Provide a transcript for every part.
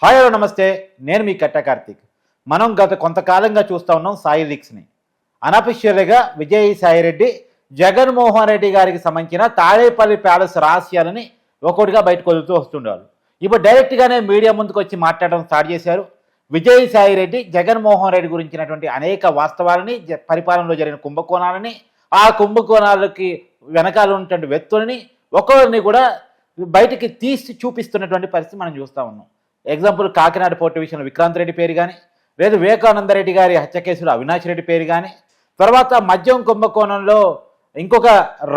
Hi hello నమస్తే, నేను మీ కట్ట కార్తీక్. మనం గత కొంతకాలంగా చూస్తూ ఉన్నాం సాయి లీక్స్ని. అనఫిషియల్గా విజయసాయిరెడ్డి జగన్మోహన్ రెడ్డి గారికి సంబంధించిన తాడేపల్లి ప్యాలెస్ రహస్యాలని ఒక్కొక్కటిగా బయటకు వదులుతూ వస్తుండారు. ఇప్పుడు డైరెక్ట్గానే మీడియా ముందుకు వచ్చి మాట్లాడడం స్టార్ట్ చేశారు. విజయసాయిరెడ్డి జగన్మోహన్ రెడ్డి గురించినటువంటి అనేక వాస్తవాలని, పరిపాలనలో జరిగిన కుంభకోణాలని, ఆ కుంభకోణాలకి వెనకాల ఉన్నటువంటి వ్యక్తులని ఒక్కొక్కరిని కూడా బయటికి తీసి చూపిస్తున్నటువంటి పరిస్థితి మనం చూస్తూ ఉన్నాం. ఎగ్జాంపుల్ కాకినాడ పోర్టు విషయంలో విక్రాంత్ రెడ్డి పేరు కానీ, లేదు వివేకానందరెడ్డి గారి హత్య కేసులో అవినాష్ రెడ్డి పేరు కానీ, తర్వాత మద్యం కుంభకోణంలో ఇంకొక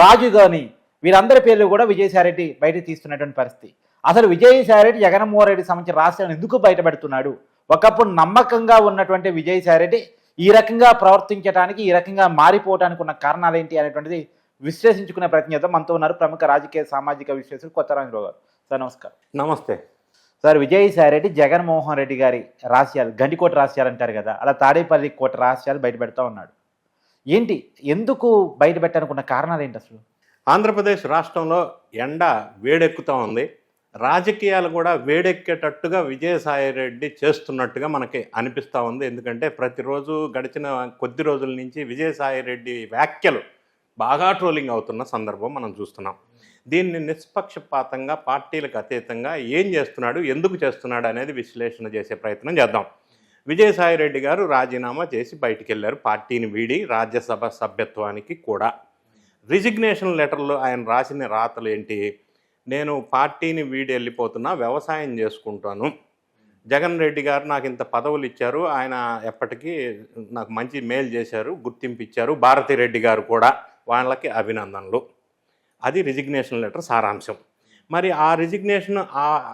రాజు కానీ, వీరందరి పేర్లు కూడా విజయసాయిరెడ్డి బయట తీస్తున్నటువంటి పరిస్థితి. అసలు విజయసాయిరెడ్డి జగన్మోహన్ రెడ్డి సంబంధించిన రహస్యాలను ఎందుకు బయటపెడుతున్నాడు? ఒకప్పుడు నమ్మకంగా ఉన్నటువంటి విజయసాయిరెడ్డి ఈ రకంగా ప్రవర్తించడానికి, ఈ రకంగా మారిపోవడానికి ఉన్న కారణాలు ఏంటి అనేటువంటిది విశ్లేషించుకునే ప్రయత్నం చేద్దాం. మనతో ఉన్నారు ప్రముఖ రాజకీయ సామాజిక విశ్లేషకులు కొత్తరాజరావు గారు. సార్ నమస్కారం. నమస్తే సార్, విజయసాయిరెడ్డి జగన్మోహన్ రెడ్డి గారి రహస్యాలు, గండికోట రహస్యాలు అంటారు కదా, అలా తాడేపల్లి కోట రహస్యాలు బయట పెడతా ఉన్నాడు. ఏంటి, ఎందుకు బయట పెట్టాలనుకున్న కారణాలు ఏంటి అసలు? ఆంధ్రప్రదేశ్ రాష్ట్రంలో ఎండ వేడెక్కుతూ ఉంది. రాజకీయాలు కూడా వేడెక్కేటట్టుగా విజయసాయిరెడ్డి చేస్తున్నట్టుగా మనకి అనిపిస్తూ ఉంది. ఎందుకంటే ప్రతిరోజు గడిచిన కొద్ది రోజుల నుంచి విజయసాయిరెడ్డి వ్యాఖ్యలు బాగా ట్రోలింగ్ అవుతున్న సందర్భం మనం చూస్తున్నాం. దీన్ని నిష్పక్షపాతంగా, పార్టీలకు అతీతంగా ఏం చేస్తున్నాడు, ఎందుకు చేస్తున్నాడు అనేది విశ్లేషణ చేసే ప్రయత్నం చేద్దాం. విజయసాయిరెడ్డి గారు రాజీనామా చేసి బయటికి వెళ్ళారు, పార్టీని వీడి రాజ్యసభ సభ్యత్వానికి కూడా. రిజిగ్నేషన్ లెటర్లో ఆయన రాసిన రాతలు ఏంటి? నేను పార్టీని వీడి వెళ్ళిపోతున్నా, వ్యవసాయం చేసుకుంటాను. జగన్ రెడ్డి గారు నాకు ఇంత పదవులు ఇచ్చారు, ఆయన ఎప్పటికీ నాకు మంచి మేలు చేశారు, గుర్తింపు ఇచ్చారు. భారతిరెడ్డి గారు కూడా, వాళ్ళకి అభినందనలు. అది రిజిగ్నేషన్ లెటర్ సారాంశం. మరి ఆ రిజిగ్నేషన్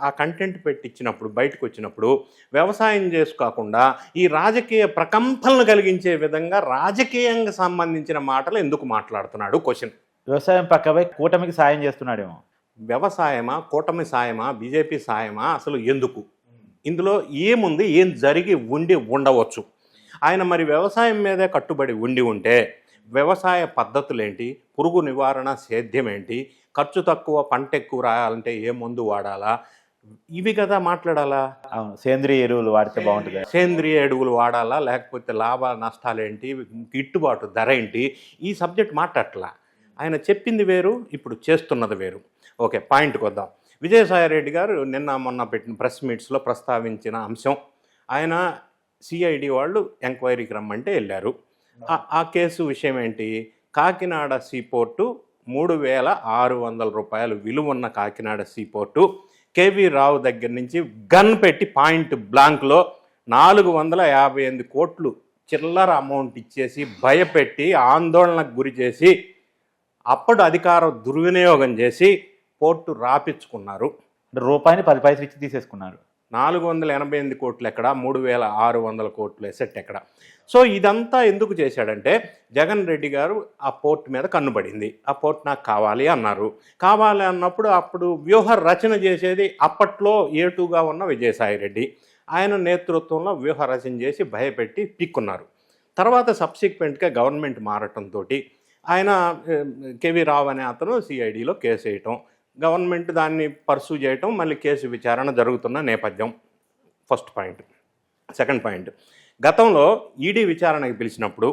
ఆ కంటెంట్ పెట్టించినప్పుడు, బయటకు వచ్చినప్పుడు వ్యవసాయం చేసుకోకుండా ఈ రాజకీయ ప్రకంపనలు కలిగించే విధంగా రాజకీయంగా సంబంధించిన మాటలు ఎందుకు మాట్లాడుతున్నాడు? క్వశ్చన్. వ్యవసాయం పక్కపై కూటమికి సాయం చేస్తున్నాడేమో. వ్యవసాయమా, కూటమి సాయమా, బీజేపీ సాయమా, అసలు ఎందుకు? ఇందులో ఏముంది? ఏం జరిగి ఉండవచ్చు? ఆయన మరి వ్యవసాయం మీదే కట్టుబడి ఉంటే వ్యవసాయ పద్ధతులేంటి, పురుగు నివారణ సేద్యం ఏంటి, ఖర్చు తక్కువ పంట ఎక్కువ రాయాలంటే ఏ మందు వాడాలా, ఇవి కదా మాట్లాడాలా. అవును, సేంద్రియ ఎరువులు వాడితే బాగుంటుంది. సేంద్రియ ఎరువులు వాడాలా, లేకపోతే లాభ నష్టాలు ఏంటి, గిట్టుబాటు ధర ఏంటి, ఈ సబ్జెక్ట్ మాట్లాడట్లా. ఆయన చెప్పింది వేరు, ఇప్పుడు చేస్తున్నది వేరు. ఓకే, పాయింట్కి వద్దాం. విజయసాయిరెడ్డి గారు నిన్న మొన్న పెట్టిన ప్రెస్ మీట్స్లో ప్రస్తావించిన అంశం, ఆయన సిఐడి వాళ్ళు ఎంక్వైరీకి రమ్మంటే వెళ్ళారు. ఆ కేసు విషయం ఏంటి? కాకినాడ సీపోర్టు 3,600 రూపాయలు విలువన్న కాకినాడ సీపోర్టు కేవీ రావు దగ్గర నుంచి గన్ పెట్టి పాయింట్ బ్లాంక్లో 458 కోట్లు చిల్లర అమౌంట్ ఇచ్చేసి భయపెట్టి ఆందోళనకు గురి చేసి అప్పుడు అధికార దుర్వినియోగం చేసి పోర్టు రాపించుకున్నారు. రూపాయిని 10 పైసలు ఇచ్చి తీసేసుకున్నారు. 488 కోట్లు ఎక్కడ, 3,600 కోట్లు ఎసెట్ ఎక్కడ? సో ఇదంతా ఎందుకు చేశాడంటే, జగన్ రెడ్డి గారు ఆ పోర్ట్ మీద కన్నుబడింది. ఆ పోర్ట్ నాకు కావాలి అన్నారు. కావాలి అన్నప్పుడు అప్పుడు వ్యూహ రచన చేసేది అప్పట్లో ఏటుగా ఉన్న విజయసాయిరెడ్డి. ఆయన నేతృత్వంలో వ్యూహ రచన చేసి భయపెట్టి పిక్కున్నారు. తర్వాత సబ్సిక్వెంట్గా గవర్నమెంట్ మారటంతో ఆయన కేవీ రావు అనే అతను సిఐడిలో కేసు వేయటం, గవర్నమెంట్ దాన్ని పర్సూ చేయటం, మళ్ళీ కేసు విచారణ జరుగుతున్న నేపథ్యం. First point. సెకండ్ పాయింట్, గతంలో ఈడీ విచారణకి పిలిచినప్పుడు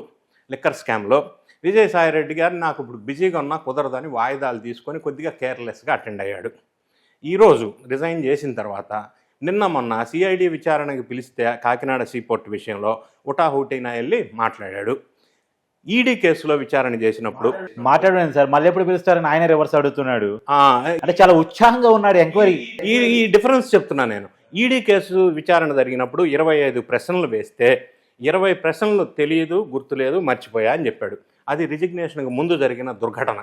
లిక్కర్ స్కామ్లో విజయసాయిరెడ్డి గారు నాకు ఇప్పుడు బిజీగా ఉన్నా కుదరదని వాయిదాలు తీసుకొని కొద్దిగా కేర్లెస్గా అటెండ్ అయ్యాడు. ఈరోజు రిజైన్ చేసిన తర్వాత నిన్న మొన్న సిఐడి విచారణకి పిలిస్తే కాకినాడ సీపోర్ట్ విషయంలో హుటాహుటిన వెళ్ళి మాట్లాడాడు. ఈడీ కేసులో విచారణ చేసినప్పుడు మాట్లాడాను సార్, మళ్ళీ ఎప్పుడు పిలుస్తారని ఆయన రివర్స్ అడుగుతున్నాడు. అంటే చాలా ఉత్సాహంగా ఉన్నాడు ఎంక్వైరీ. ఈ డిఫరెన్స్ చెప్తున్నా నేను. ఈడీ కేసు విచారణ జరిగినప్పుడు 25 ప్రశ్నలు వేస్తే 20 ప్రశ్నలు తెలియదు, గుర్తులేదు, మర్చిపోయా అని చెప్పాడు. అది రిజిగ్నేషన్కి ముందు జరిగిన దుర్ఘటన.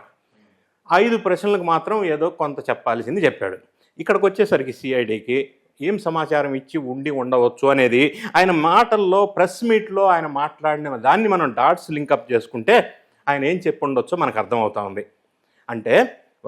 5 ప్రశ్నలకు మాత్రం ఏదో కొంత చెప్పాల్సింది చెప్పాడు. ఇక్కడికి వచ్చేసరికి సిఐడికి ఏం సమాచారం ఇచ్చి ఉండవచ్చు అనేది ఆయన మాటల్లో, ప్రెస్ మీట్లో ఆయన మాట్లాడిన దాన్ని మనం డాట్స్ లింకప్ చేసుకుంటే ఆయన ఏం చెప్పి ఉండొచ్చో మనకు అర్థమవుతా ఉంది. అంటే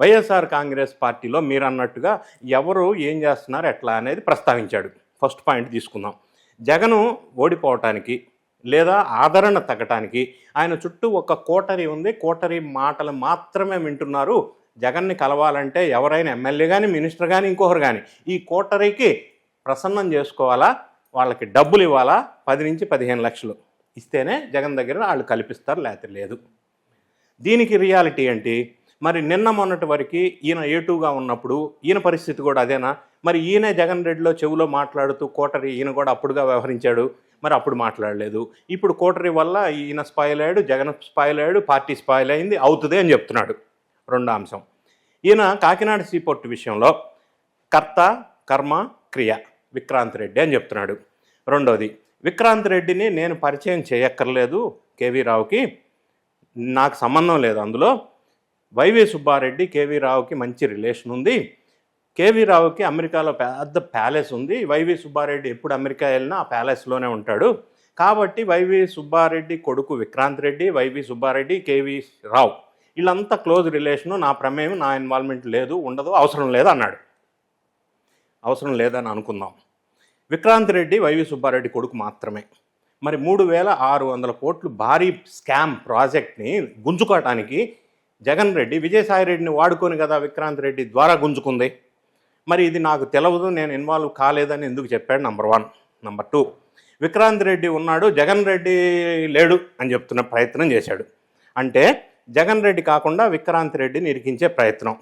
వైఎస్ఆర్ కాంగ్రెస్ పార్టీలో మీరు అన్నట్టుగా ఎవరు ఏం చేస్తున్నారు ఎట్లా అనేది ప్రస్తావించాడు. ఫస్ట్ పాయింట్ తీసుకుందాం. జగను ఓడిపోవటానికి లేదా ఆదరణ తగ్గటానికి ఆయన చుట్టూ ఒక కోటరీ ఉంది. కోటరీ మాటలు మాత్రమే వింటున్నారు. జగన్ని కలవాలంటే ఎవరైనా ఎమ్మెల్యే కానీ, మినిస్టర్ కానీ, ఇంకొకరు కానీ ఈ కోటరీకి ప్రసన్నం చేసుకోవాలా, వాళ్ళకి డబ్బులు ఇవ్వాలా, 10 నుంచి 15 లక్షలు ఇస్తేనే జగన్ దగ్గర వాళ్ళు కల్పిస్తారు, లేకపోతే లేదు. దీనికి రియాలిటీ ఏంటి? మరి నిన్న మొన్నటి వరకు ఈయన ఏటూగా ఉన్నప్పుడు ఈయన పరిస్థితి కూడా అదేనా? మరి ఈయనే జగన్ రెడ్డిలో చెవులో మాట్లాడుతూ కోటరీ ఈయన కూడా అప్పుడుగా వ్యవహరించాడు, మరి అప్పుడు మాట్లాడలేదు. ఇప్పుడు కోటరీ వల్ల ఈయన స్పాయిల్ అయ్యాడు, జగన్ స్పాయిల్ అయ్యాడు, పార్టీ స్పాయిల్ అయింది, అవుతుంది అని చెప్తున్నాడు. రెండో అంశం, ఈయన కాకినాడ సీపోర్ట్ విషయంలో కర్త కర్మ క్రియ విక్రాంత్ రెడ్డి అని చెప్తున్నాడు. రెండోది, విక్రాంత్ రెడ్డిని నేను పరిచయం చేయక్కర్లేదు కేవీ రావుకి, నాకు సంబంధం లేదు అందులో. వైవి సుబ్బారెడ్డి కేవీ రావుకి మంచి రిలేషన్ ఉంది. కేవీ రావుకి అమెరికాలో పెద్ద ప్యాలెస్ ఉంది. వైవి సుబ్బారెడ్డి ఎప్పుడు అమెరికా వెళ్ళినా ఆ ప్యాలెస్లోనే ఉంటాడు. కాబట్టి వైవి సుబ్బారెడ్డి కొడుకు విక్రాంత్ రెడ్డి, వైవి సుబ్బారెడ్డి, కేవీ రావు వీళ్ళంతా క్లోజ్ రిలేషను, నా ప్రమేయం, నా ఇన్వాల్వ్మెంట్ లేదు, ఉండదు, అవసరం లేదు అన్నాడు. అవసరం లేదని అనుకుందాం. విక్రాంత్ రెడ్డి వైవి సుబ్బారెడ్డి కొడుకు మాత్రమే. మరి 3,600 కోట్లు భారీ స్కామ్ ప్రాజెక్ట్ని గుంజుకోవటానికి జగన్ రెడ్డి విజయసాయిరెడ్డిని వాడుకొని కదా విక్రాంత్ రెడ్డి ద్వారా గుంజుకుంది. మరి ఇది నాకు తెలవదు, నేను ఇన్వాల్వ్ కాలేదని ఎందుకు చెప్పాడు? నంబర్ 1. నంబర్ 2, విక్రాంత్ రెడ్డి ఉన్నాడు, జగన్ రెడ్డి లేడు అని చెప్తున్న ప్రయత్నం చేశాడు. అంటే జగన్ రెడ్డి కాకుండా విక్రాంత్ రెడ్డిని ఇరికించే ప్రయత్నం.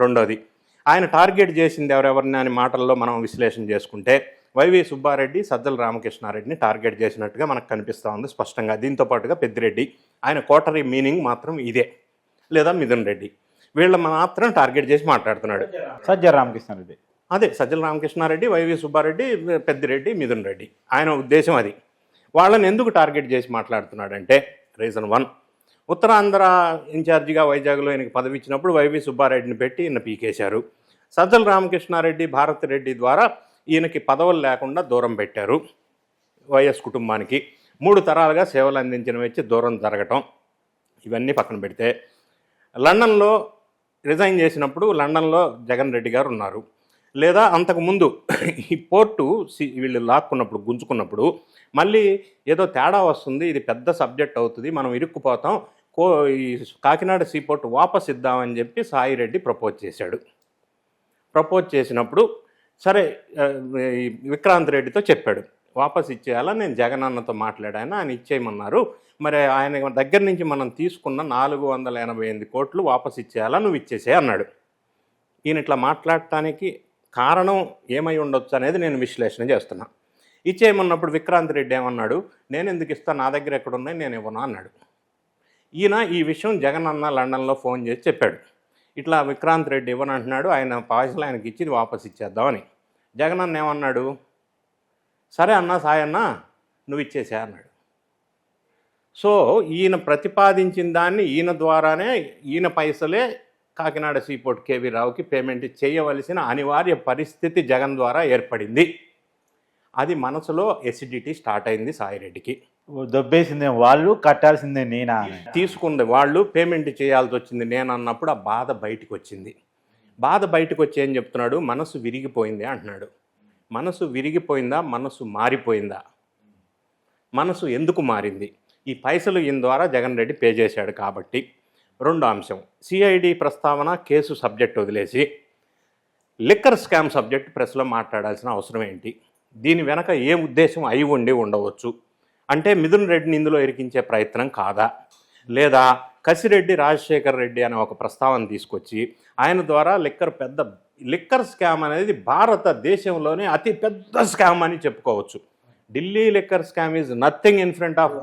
రెండోది, ఆయన టార్గెట్ చేసింది ఎవరెవరిని అని మాటల్లో మనం విశ్లేషణ చేసుకుంటే వైవి సుబ్బారెడ్డి, సజ్జల రామకృష్ణారెడ్డిని టార్గెట్ చేసినట్టుగా మనకు కనిపిస్తూ ఉంది స్పష్టంగా. దీంతో పాటుగా పెద్దిరెడ్డి, ఆయన కోటరీ మీనింగ్ మాత్రం ఇదే, లేదా మిథున్ రెడ్డి, వీళ్ళ మాత్రం టార్గెట్ చేసి మాట్లాడుతున్నాడు. సజ్జల రామకృష్ణారెడ్డి, అదే సజ్జల రామకృష్ణారెడ్డి, వైవి సుబ్బారెడ్డి, పెద్దిరెడ్డి, మిథున్ రెడ్డి, ఆయన ఉద్దేశం అది. వాళ్ళని ఎందుకు టార్గెట్ చేసి మాట్లాడుతున్నాడంటే రీజన్ 1, ఉత్తరాంధ్ర ఇన్ఛార్జిగా వైజాగ్లో ఈయనకి పదవి ఇచ్చినప్పుడు వైవి సుబ్బారెడ్డిని పెట్టి ఈయన పీకేశారు. సజ్జల రామకృష్ణారెడ్డి, భారత్ రెడ్డి ద్వారా ఈయనకి పదవులు లేకుండా దూరం పెట్టారు. వైఎస్ కుటుంబానికి 3 తరాలుగా సేవలు అందించిన వచ్చి దూరం జరగటం, ఇవన్నీ పక్కన పెడితే లండన్లో రిజైన్ చేసినప్పుడు లండన్లో జగన్ రెడ్డి గారు ఉన్నారు. లేదా అంతకుముందు ఈ పోర్టు వీళ్ళు లాక్కున్నప్పుడు, గుంజుకున్నప్పుడు మళ్ళీ ఏదో తేడా వస్తుంది, ఇది పెద్ద సబ్జెక్ట్ అవుతుంది, మనం ఇరుక్కుపోతాం, ఈ కాకినాడ సీపోర్ట్ వాపస్ ఇద్దామని చెప్పి సాయిరెడ్డి ప్రపోజ్ చేశాడు. ప్రపోజ్ చేసినప్పుడు సరే విక్రాంత్ రెడ్డితో చెప్పాడు, వాపస్ ఇచ్చేయాలా, నేను జగన్ అన్నతో మాట్లాడాను, ఆయన ఇచ్చేయమన్నారు, మరి ఆయన దగ్గర నుంచి మనం తీసుకున్న 488 కోట్లు వాపస్ ఇచ్చేయాలా, నువ్వు ఇచ్చేసే అన్నాడు. ఈయన ఇట్లా మాట్లాడటానికి కారణం ఏమై ఉండొచ్చు అనేది నేను విశ్లేషణ చేస్తున్నా. ఇచ్చేయమన్నప్పుడు విక్రాంత్ రెడ్డి ఏమన్నాడు, నేను ఎందుకు ఇస్తాను, నా దగ్గర ఎక్కడున్నాయి, నేను ఇవ్వను అన్నాడు. ఈయన ఈ విషయం జగన్ అన్న లండన్లో ఫోన్ చేసి చెప్పాడు, ఇట్లా విక్రాంత్ రెడ్డి ఇవ్వను అంటున్నాడు, ఆయన పైసలు ఆయనకి ఇచ్చి వాపస్ ఇచ్చేద్దామని. జగన్ అన్న ఏమన్నాడు, సరే అన్న సాయన్న నువ్వు ఇచ్చేసే అన్నాడు. సో ఈయన ప్రతిపాదించిన దాన్ని ఈయన ద్వారానే, ఈయన పైసలే కాకినాడ సీపోర్ట్ కేవీ రావుకి పేమెంట్ చేయవలసిన అనివార్య పరిస్థితి జగన్ ద్వారా ఏర్పడింది. అది మనసులో ఎసిడిటీ స్టార్ట్ అయింది సాయిరెడ్డికి. దొబ్బేసిందే వాళ్ళు, కట్టాల్సిందే నేనా, తీసుకుంది వాళ్ళు, పేమెంట్ చేయాల్సి వచ్చింది నేను అన్నప్పుడు ఆ బాధ బయటకు వచ్చింది. బాధ బయటకు వచ్చి ఏం చెప్తున్నాడు, మనసు విరిగిపోయింది అంటున్నాడు. మనసు విరిగిపోయిందా, మనసు మారిపోయిందా? మనసు ఎందుకు మారింది? ఈ పైసలు ఈయన ద్వారా జగన్ రెడ్డి పే చేశాడు కాబట్టి. రెండో అంశం, సిఐడి ప్రస్తావన కేసు సబ్జెక్ట్ వదిలేసి లిక్కర్ స్కామ్ సబ్జెక్ట్ ప్రెస్లో మాట్లాడాల్సిన అవసరం ఏంటి? దీని వెనక ఏ ఉద్దేశం అయి ఉండవచ్చు? అంటే మిథున్ రెడ్డిని ఇందులో ఇరికించే ప్రయత్నం కాదా? లేదా కసిరెడ్డి రాజశేఖర్ రెడ్డి అనే ఒక ప్రస్తావన తీసుకొచ్చి ఆయన ద్వారా లిక్కర్ స్కామ్ అనేది భారతదేశంలోనే అతి పెద్ద స్కామ్ అని చెప్పుకోవచ్చు. Delhi liquor scam is nothing in front of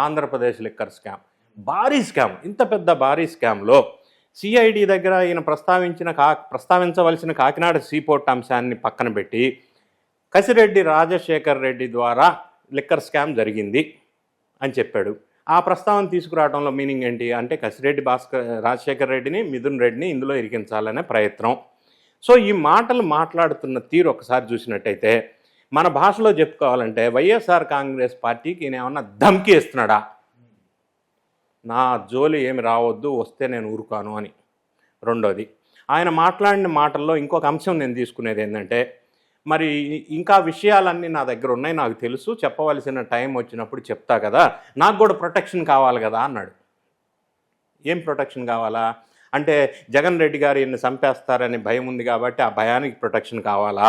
Andhra Pradesh liquor scam. భారీ స్కామ్. ఇంత పెద్ద భారీ స్కామ్లో సిఐడి దగ్గర ఈయన ప్రస్తావించవలసిన కాకినాడ సీపోర్ట్ అంశాన్ని పక్కన పెట్టి కసిరెడ్డి రాజశేఖర్ రెడ్డి ద్వారా లిక్కర్ స్కామ్ జరిగింది అని చెప్పాడు. ఆ ప్రస్తావన తీసుకురావడంలో మీనింగ్ ఏంటి అంటే కసిరెడ్డి రాజశేఖర్ రెడ్డిని, మిథున్ రెడ్డిని ఇందులో ఇరికించాలనే ప్రయత్నం. సో ఈ మాటలు మాట్లాడుతున్న తీరు ఒకసారి చూసినట్టయితే మన భాషలో చెప్పుకోవాలంటే వైఎస్ఆర్ కాంగ్రెస్ పార్టీకి ఈయన ఏమన్నా ధమ్కి ఇస్తున్నాడా, నా జోలి ఏమి రావద్దు, వస్తే నేను ఊరుకాను అని. రెండోది, ఆయన మాట్లాడిన మాటల్లో ఇంకొక అంశం నేను తీసుకునేది ఏంటంటే, మరి ఇంకా విషయాలన్నీ నా దగ్గర ఉన్నాయి, నాకు తెలుసు, చెప్పవలసిన టైం వచ్చినప్పుడు చెప్తా కదా, నాకు కూడా ప్రొటెక్షన్ కావాలి కదా అన్నాడు. ఏం ప్రొటెక్షన్ కావాలా అంటే జగన్ రెడ్డి గారు ఈయన్ని చంపేస్తారని భయం ఉంది కాబట్టి ఆ భయానికి ప్రొటెక్షన్ కావాలా,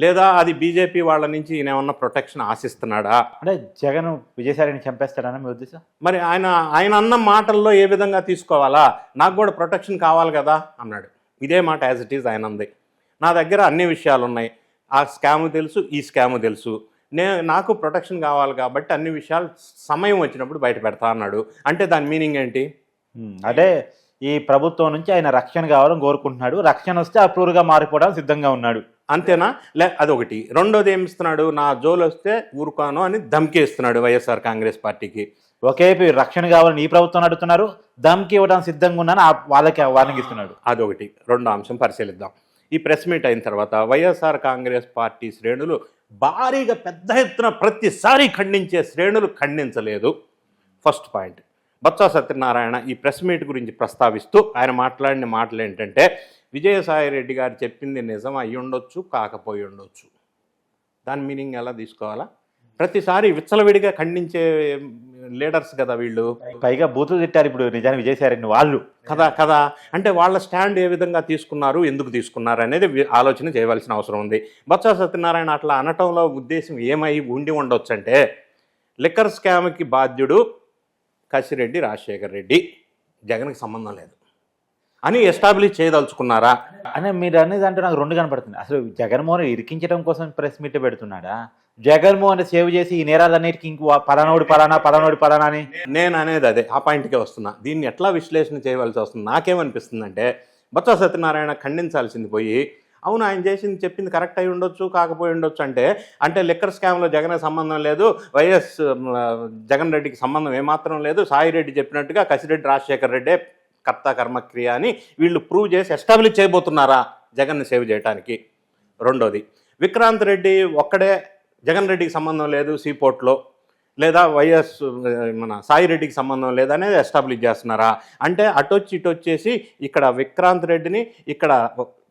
లేదా అది బీజేపీ వాళ్ళ నుంచి ఈయన ఏమన్నా ప్రొటెక్షన్ ఆశిస్తున్నాడా? అంటే జగన్ విజయసాయిని చంపేస్తాడని మీ ఉద్దేశం? మరి ఆయన అన్న మాటల్లో ఏ విధంగా తీసుకోవాలా? నాకు కూడా ప్రొటెక్షన్ కావాలి కదా అన్నాడు. ఇదే మాట యాజ్ ఇట్ ఈజ్ ఆయన ఉంది. నా దగ్గర అన్ని విషయాలు ఉన్నాయి, ఆ స్కాము తెలుసు, ఈ స్కాము తెలుసు, నాకు ప్రొటెక్షన్ కావాలి కాబట్టి అన్ని విషయాలు సమయం వచ్చినప్పుడు బయట పెడతా అన్నాడు. అంటే దాని మీనింగ్ ఏంటి? అంటే ఈ ప్రభుత్వం నుంచి ఆయన రక్షణ కావాలని కోరుకుంటున్నాడు, రక్షణ వస్తే అప్రూవ్గా మారిపోవడానికి సిద్ధంగా ఉన్నాడు, అంతేనా? అదొకటి. రెండోది ఏమి ఇస్తున్నాడు? నా జోలు వస్తే ఊరుకోను అని ధమ్కి ఇస్తున్నాడు వైఎస్ఆర్ కాంగ్రెస్ పార్టీకి. ఒకేపీ రక్షణ కావాలని ఈ ప్రభుత్వం అడుగుతున్నారు, ధమ్కి ఇవ్వడానికి సిద్ధంగా ఉన్నాను వాళ్ళకి వార్నింగ్ ఇస్తున్నాడు. అదొకటి. రెండో అంశం పరిశీలిద్దాం. ఈ ప్రెస్ మీట్ అయిన తర్వాత వైఎస్ఆర్ కాంగ్రెస్ పార్టీ శ్రేణులు భారీగా పెద్ద ఎత్తున ప్రతిసారి ఖండించే శ్రేణులు ఖండించలేదు. First point. బొత్స సత్యనారాయణ ఈ ప్రెస్ మీట్ గురించి ప్రస్తావిస్తూ ఆయన మాట్లాడిన మాటలు ఏంటంటే, విజయసాయిరెడ్డి గారు చెప్పింది నిజం అయ్యి ఉండొచ్చు, కాకపోయి ఉండొచ్చు. దాని మీనింగ్ ఎలా తీసుకోవాలా? ప్రతిసారి విచ్చలవిడిగా ఖండించే లీడర్స్ కదా వీళ్ళు. పైగా బూతులు తిట్టారు ఇప్పుడు నిజానికి విజయసాయిరెడ్డిని వాళ్ళు కదా. అంటే వాళ్ళ స్టాండ్ ఏ విధంగా తీసుకున్నారు, ఎందుకు తీసుకున్నారు అనేది ఆలోచన చేయవలసిన అవసరం ఉంది. బొత్స సత్యనారాయణ అట్లా అనటంలో ఉద్దేశం ఏమై ఉండి ఉండొచ్చు అంటే, లిక్కర్ స్కామ్కి బాధ్యుడు కసిరెడ్డి రాజశేఖర్ రెడ్డి, జగన్కి సంబంధం లేదు అని ఎస్టాబ్లిష్ చేయదలుచుకున్నారా అని మీరు అనేది అంటే నాకు రెండు కనపడుతుంది. అసలు జగన్మోహన్ ఇరికించడం కోసం ప్రెస్ మీట్ పెడుతున్నాడా? జగన్మోహన్ సేవ్ చేసి ఈ నేరాలన్నిటికీ ఇంకో పలానోడు పలానా అని నేను అనేది అదే, ఆ పాయింట్కే వస్తున్నా. దీన్ని ఎట్లా విశ్లేషణ చేయవలసి వస్తుంది? నాకేమనిపిస్తుందంటే, బొత్స సత్యనారాయణ ఖండించాల్సింది పోయి, అవును ఆయన చేసింది చెప్పింది కరెక్ట్ అయి ఉండొచ్చు, కాకపోయి ఉండొచ్చు అంటే లిక్కర్ స్కామ్లో జగన్ సంబంధం లేదు, జగన్ రెడ్డికి సంబంధం ఏమాత్రం లేదు, సాయిరెడ్డి చెప్పినట్టుగా కసిరెడ్డి రాజశేఖర్ రెడ్డే కర్త కర్మక్రియ అని వీళ్ళు ప్రూవ్ చేసి ఎస్టాబ్లిష్ చేయబోతున్నారా జగన్ని సేవ్ చేయడానికి? రెండోది, విక్రాంత్ రెడ్డి ఒక్కడే జగన్ రెడ్డికి సంబంధం లేదు సీపోర్ట్లో, లేదా మన సాయిరెడ్డికి సంబంధం లేదనేది ఎస్టాబ్లిష్ చేస్తున్నారా? అంటే అటొచ్చి ఇటొచ్చేసి ఇక్కడ విక్రాంత్ రెడ్డిని, ఇక్కడ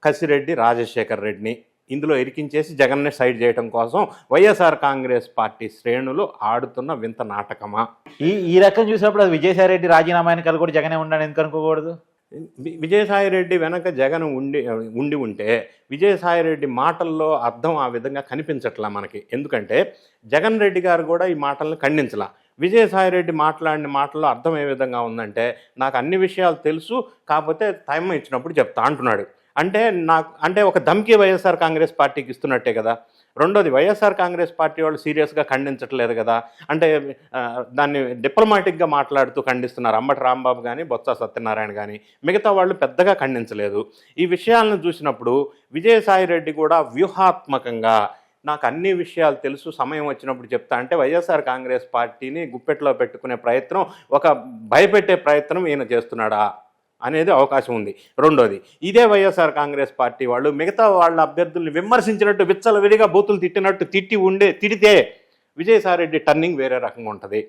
కసిరెడ్డి రాజశేఖర్ రెడ్డిని ఇందులో ఇరికించేసి జగన్నే సైడ్ చేయడం కోసం వైఎస్ఆర్ కాంగ్రెస్ పార్టీ శ్రేణులు ఆడుతున్న వింత నాటకమా? ఈ రకం చూసినప్పుడు అది విజయసాయిరెడ్డి రాజీనామా వెనకాల కూడా జగనే ఉండాలని ఎందుకు అనుకోకూడదు? విజయసాయిరెడ్డి వెనక జగన్ ఉండి ఉంటే విజయసాయిరెడ్డి మాటల్లో అర్థం ఆ విధంగా కనిపించట్లా మనకి. ఎందుకంటే జగన్ రెడ్డి గారు కూడా ఈ మాటలను ఖండించలా. విజయసాయిరెడ్డి మాట్లాడిన మాటల్లో అర్థం ఏ విధంగా ఉందంటే, నాకు అన్ని విషయాలు తెలుసు, కాకపోతే టైం ఇచ్చినప్పుడు చెప్తా అంటున్నాడు. అంటే ఒక ధమ్కి వైఎస్ఆర్ కాంగ్రెస్ పార్టీకి ఇస్తున్నట్టే కదా. రెండోది, వైఎస్ఆర్ కాంగ్రెస్ పార్టీ వాళ్ళు సీరియస్గా ఖండించట్లేదు కదా. అంటే దాన్ని డిప్లొమాటిక్గా మాట్లాడుతూ ఖండిస్తున్నారు. అంబటి రాంబాబు కానీ, బొత్స సత్యనారాయణ కానీ, మిగతా వాళ్ళు పెద్దగా ఖండించలేదు. ఈ విషయాలను చూసినప్పుడు విజయసాయిరెడ్డి కూడా వ్యూహాత్మకంగా నాకు అన్ని విషయాలు తెలుసు, సమయం వచ్చినప్పుడు చెప్తా అంటే వైఎస్ఆర్ కాంగ్రెస్ పార్టీని గుప్పెట్లో పెట్టుకునే ప్రయత్నం, ఒక భయపెట్టే ప్రయత్నం ఈయన చేస్తున్నాడా అనేది అవకాశం ఉంది. రెండోది, ఇదే వైఎస్ఆర్ కాంగ్రెస్ పార్టీ వాళ్ళు మిగతా వాళ్ళ అభ్యర్థుల్ని విమర్శించినట్టు విచ్చలవిడిగా బూతులు తిట్టినట్టు తిడితే విజయసాయిరెడ్డి టర్నింగ్ వేరే రకంగా ఉంటుంది.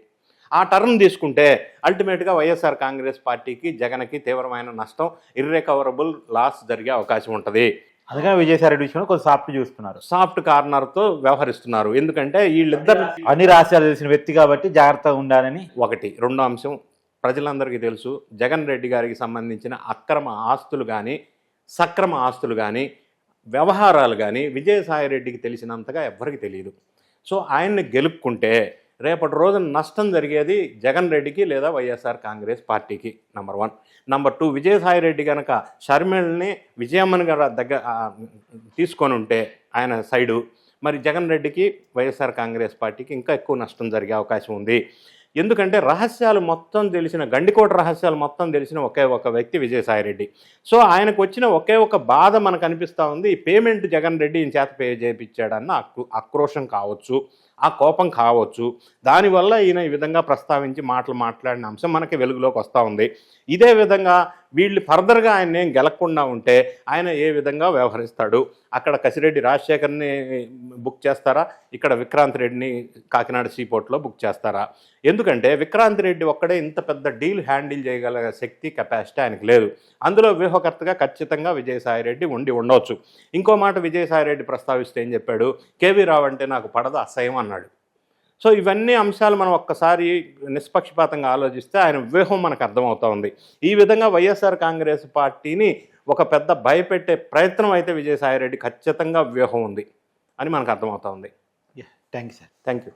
ఆ టర్న్ తీసుకుంటే అల్టిమేట్గా వైఎస్ఆర్ కాంగ్రెస్ పార్టీకి, జగన్కి తీవ్రమైన నష్టం, ఇర్రికవరబుల్ లాస్ జరిగే అవకాశం ఉంటుంది. అందుకని విజయసాయిరెడ్డి విషయంలో కొంచెం సాఫ్ట్ కార్నర్తో వ్యవహరిస్తున్నారు. ఎందుకంటే వీళ్ళిద్దరు అన్ని రాష్ట్రాలు తెలిసిన వ్యక్తి కాబట్టి జాగ్రత్తగా ఉండాలని ఒకటి. రెండో అంశం, ప్రజలందరికీ తెలుసు, జగన్ రెడ్డి గారికి సంబంధించిన అక్రమ ఆస్తులు కానీ, సక్రమ ఆస్తులు కానీ, వ్యవహారాలు కానీ విజయసాయిరెడ్డికి తెలిసినంతగా ఎవ్వరికి తెలియదు. సో ఆయన్ని గెలుపుకుంటే రేపటి రోజున నష్టం జరిగేది జగన్ రెడ్డికి లేదా వైఎస్ఆర్ కాంగ్రెస్ పార్టీకి. నంబర్ 1. నంబర్ 2, విజయసాయిరెడ్డి కనుక షర్మిలని విజయమ్మని గారి దగ్గర తీసుకొని ఉంటే ఆయన సైడు, మరి జగన్ రెడ్డికి, వైఎస్ఆర్ కాంగ్రెస్ పార్టీకి ఇంకా ఎక్కువ నష్టం జరిగే అవకాశం ఉంది. ఎందుకంటే రహస్యాలు మొత్తం తెలిసిన, గండికోట రహస్యాలు మొత్తం తెలిసిన ఒకే ఒక వ్యక్తి విజయసాయిరెడ్డి. సో ఆయనకు వచ్చిన ఒకే ఒక బాధ మనకు అనిపిస్తూ ఉంది, ఈ పేమెంట్ జగన్ రెడ్డి ఈయన చేత పే చేయించాడన్న ఆక్రోశం కావచ్చు, ఆ కోపం కావచ్చు. దానివల్ల ఈయన ఈ విధంగా ప్రస్తావించి మాట్లాడిన అంశం మనకి వెలుగులోకి వస్తూ ఉంది. ఇదే విధంగా వీళ్ళు ఫర్దర్గా ఆయన ఏం గెలకుండా ఉంటే ఆయన ఏ విధంగా వ్యవహరిస్తాడు? అక్కడ కసిరెడ్డి రాజశేఖర్ని బుక్ చేస్తారా? ఇక్కడ విక్రాంత్ రెడ్డిని కాకినాడ సీపోర్ట్లో బుక్ చేస్తారా? ఎందుకంటే విక్రాంత్ రెడ్డి ఒక్కడే ఇంత పెద్ద డీల్ హ్యాండిల్ చేయగల శక్తి, కెపాసిటీ ఆయనకు లేదు. అందులో వ్యూహకర్తగా ఖచ్చితంగా విజయసాయిరెడ్డి ఉండవచ్చు. ఇంకో మాట విజయసాయిరెడ్డి ప్రస్తావిస్తే ఏం చెప్పాడు? కేవీ రావు అంటే నాకు పడదు, అసహ్యం అన్నాడు. సో ఇవన్నీ అంశాలు మనం ఒక్కసారి నిష్పక్షపాతంగా ఆలోచిస్తే ఆయన వ్యూహం మనకు అర్థమవుతూ ఉంది. ఈ విధంగా వైఎస్ఆర్ కాంగ్రెస్ పార్టీని ఒక పెద్ద భయపెట్టే ప్రయత్నం అయితే విజయసాయిరెడ్డి ఖచ్చితంగా వ్యూహం ఉంది. అని మనకు అర్థమవుతా ఉంది. Thank you sir. Thank you.